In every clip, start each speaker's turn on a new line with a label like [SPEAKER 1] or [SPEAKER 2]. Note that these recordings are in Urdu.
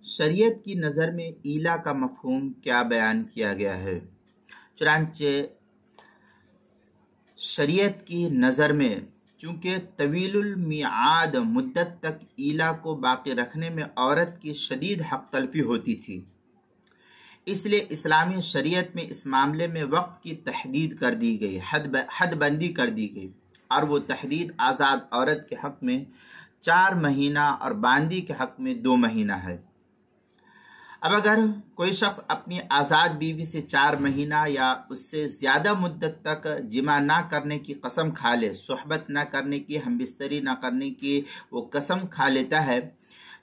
[SPEAKER 1] شریعت کی نظر میں ایلا کا مفہوم کیا بیان کیا گیا ہے؟ چنانچہ شریعت کی نظر میں چونکہ طویل المیعاد مدت تک ایلا کو باقی رکھنے میں عورت کی شدید حق تلفی ہوتی تھی، اس لیے اسلامی شریعت میں اس معاملے میں وقت کی تحدید کر دی گئی، حد بندی کر دی گئی، اور وہ تحدید آزاد عورت کے حق میں 4 مہینہ اور باندی کے حق میں 2 مہینہ ہے۔ اب اگر کوئی شخص اپنی آزاد بیوی سے 4 مہینہ یا اس سے زیادہ مدت تک جمع نہ کرنے کی قسم کھا لے، صحبت نہ کرنے کی، ہمبستری نہ کرنے کی وہ قسم کھا لیتا ہے،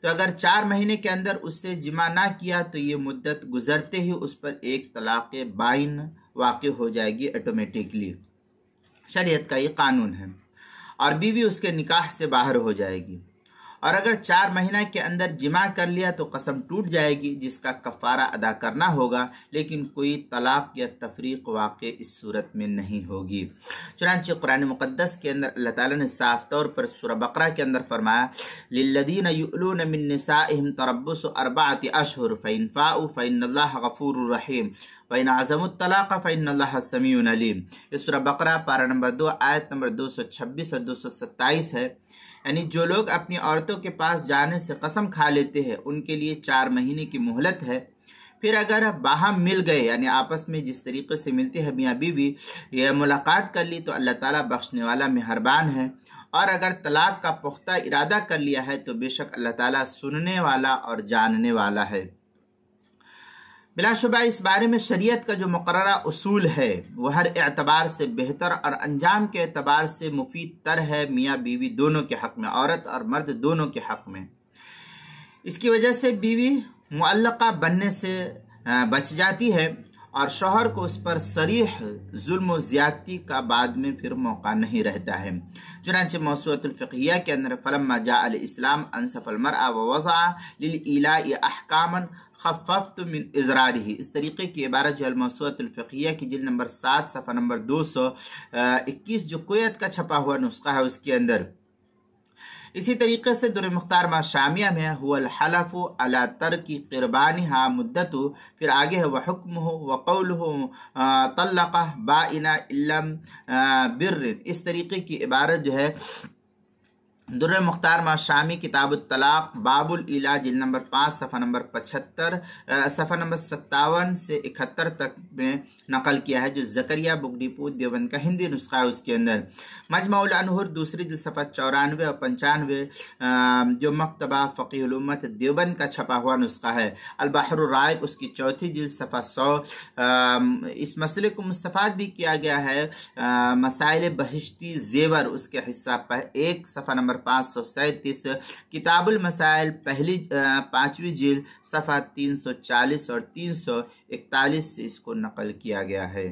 [SPEAKER 1] تو اگر 4 مہینے کے اندر اس سے جمع نہ کیا تو یہ مدت گزرتے ہی اس پر ایک طلاق بائن واقع ہو جائے گی آٹومیٹکلی۔ شریعت کا یہ قانون ہے، اور بیوی اس کے نکاح سے باہر ہو جائے گی، اور اگر 4 مہینہ کے اندر جمع کر لیا تو قسم ٹوٹ جائے گی، جس کا کفارہ ادا کرنا ہوگا، لیکن کوئی طلاق یا تفریق واقع اس صورت میں نہیں ہوگی۔ چنانچہ قرآن مقدس کے اندر اللہ تعالیٰ نے صاف طور پر سورہ بقرہ کے اندر فرمایا للذین یؤلون من نسائہم تربص 4 اشہر فإن فاؤوا فإن اللہ غفور رحیم وإن عزموا الطلاق فإن اللہ سمیع علیم۔ یہ سورہ بقرہ پارہ نمبر 2 آیت نمبر 226 اور 227 ہے۔ یعنی جو لوگ اپنی عورتوں کے پاس جانے سے قسم کھا لیتے ہیں ان کے لیے 4 مہینے کی مہلت ہے، پھر اگر باہم مل گئے، یعنی آپس میں جس طریقے سے ملتے ہیں میاں بیوی، یہ ملاقات کر لی تو اللہ تعالیٰ بخشنے والا مہربان ہے، اور اگر طلاق کا پختہ ارادہ کر لیا ہے تو بے شک اللہ تعالیٰ سننے والا اور جاننے والا ہے۔ بلا شبہ اس بارے میں شریعت کا جو مقررہ اصول ہے وہ ہر اعتبار سے بہتر اور انجام کے اعتبار سے مفید تر ہے، میاں بیوی دونوں کے حق میں، عورت اور مرد دونوں کے حق میں۔ اس کی وجہ سے بیوی معلقہ بننے سے بچ جاتی ہے، اور شوہر کو اس پر صریح ظلم و زیادتی کا بعد میں پھر موقع نہیں رہتا ہے۔ چنانچہ موسوعۃ الفقہیہ کے اندر فلما جاء الاسلام انصف المرأة ووضع للإیلاء احکاما خففت من ازرارہ، اس طریقے کی عبارت جو الموسوعۃ الفقہیہ کی جلد نمبر 7 صفحہ نمبر 221 جو کویت کا چھپا ہوا نسخہ ہے اس کے اندر۔ اسی طریقے سے در مختار ما شامیہ میں هو الحلف علی ترک قربانها مدت، پھر آگے ہے وحکمہ وقولہ طلقہ بائنہ لم بر، اس طریقے کی عبارت جو ہے در مختار ما شامی کتاب الطلاق باب الإیلاء جلد نمبر 5 صفحہ نمبر 75 صفحہ نمبر 57 سے 71 تک میں نقل کیا ہے، جو زکریہ بک ڈپو دیوبند کا ہندی نسخہ ہے۔ اس کے اندر مجمع الانہر دوسری جلد صفحہ 94 اور 95 جو مکتبہ فقیہ الامت دیوبند کا چھپا ہوا نسخہ ہے۔ البحر الرائق اس کی 4 جلد صفحہ 100۔ اس مسئلے کو مستفاد بھی کیا گیا ہے مسائل بہشتی زیور اس کے حصہ 1 صفحہ نمبر 537، کتاب المسائل پہلی 5ویں جلد صفحہ 340 اور 341 سے اس کو نقل کیا گیا ہے۔